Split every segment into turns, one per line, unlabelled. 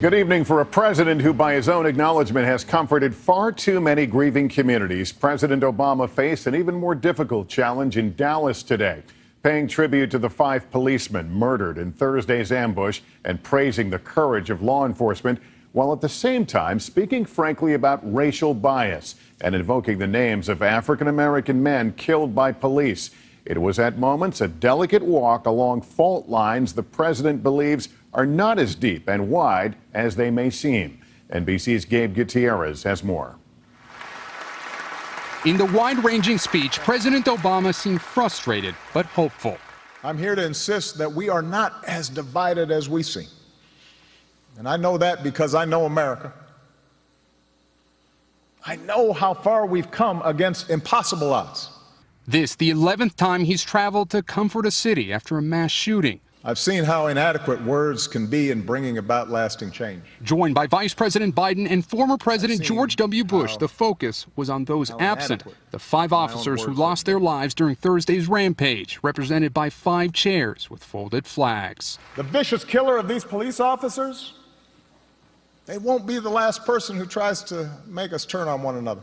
Good evening. For a president who, by his own acknowledgement, has comforted far too many grieving communities, President Obama faced an even more difficult challenge in Dallas today, paying tribute to the 5 policemen murdered in Thursday's ambush and praising the courage of law enforcement, while at the same time speaking frankly about racial bias and invoking the names of African-American men killed by police. It was at moments a delicate walk along fault lines the president believes are not as deep and wide as they may seem. NBC's Gabe Gutierrez has more.
In the wide-ranging speech, President Obama seemed frustrated but hopeful.
I'm here to insist that we are not as divided as we seem. And I know that because I know America. I know how far we've come against impossible odds.
This, the 11th time he's traveled to comfort a city after a mass shooting.
I've seen how inadequate words can be in bringing about lasting change.
Joined by Vice President Biden and former President George W. Bush, the focus was on those absent, the 5 officers who lost their lives during Thursday's rampage, represented by 5 chairs with folded flags.
The vicious killer of these police officers, they won't be the last person who tries to make us turn on one another.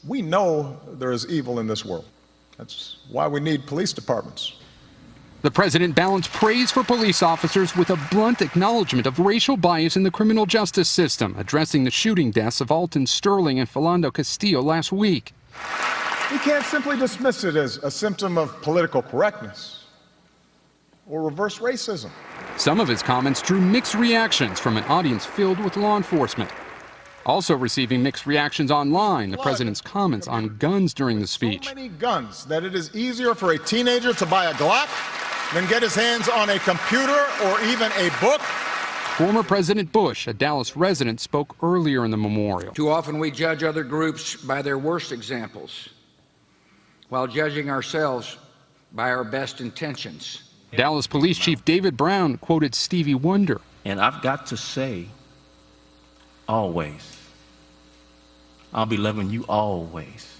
We know there is evil in this world. That's why we need police departments.
The president balanced praise for police officers with a blunt acknowledgement of racial bias in the criminal justice system, addressing the shooting deaths of Alton Sterling and Philando Castillo last week.
We can't simply dismiss it as a symptom of political correctness or reverse racism.
Some of his comments drew mixed reactions from an audience filled with law enforcement. Also receiving mixed reactions online, the president's comments on guns during the speech.
So many guns that it is easier for a teenager to buy a Glock than get his hands on a computer or even a book.
Former President Bush, a Dallas resident, spoke earlier in the memorial.
Too often we judge other groups by their worst examples, while judging ourselves by our best intentions.
Dallas Police Chief David Brown quoted Stevie Wonder.
And I've got to say, always, I'll be loving you always.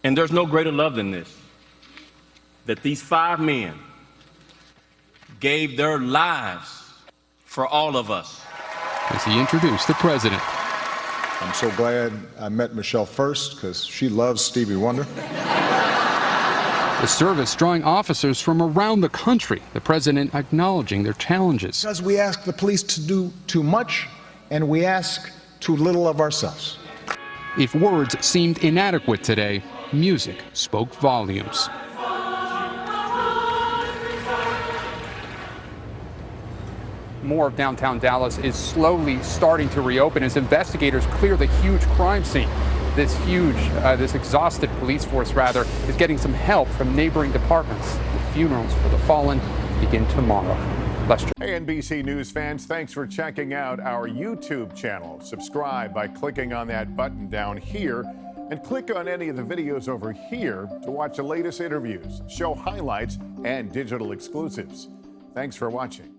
And there's no greater love than this, that these 5 men gave their lives for all of us.
As he introduced the president.
I'm so glad I met Michelle first because she loves Stevie Wonder.
The service drawing officers from around the country, the president acknowledging their challenges.
Because we ask the police to do too much and we ask too little of ourselves.
If words seemed inadequate today, music spoke volumes. More of downtown Dallas is slowly starting to reopen as investigators clear the huge crime scene. This exhausted police force, is getting some help from neighboring departments. The funerals for the fallen begin tomorrow. Lester.
Hey, NBC News fans, thanks for checking out our YouTube channel. Subscribe by clicking on that button down here and click on any of the videos over here to watch the latest interviews, show highlights, and digital exclusives. Thanks for watching.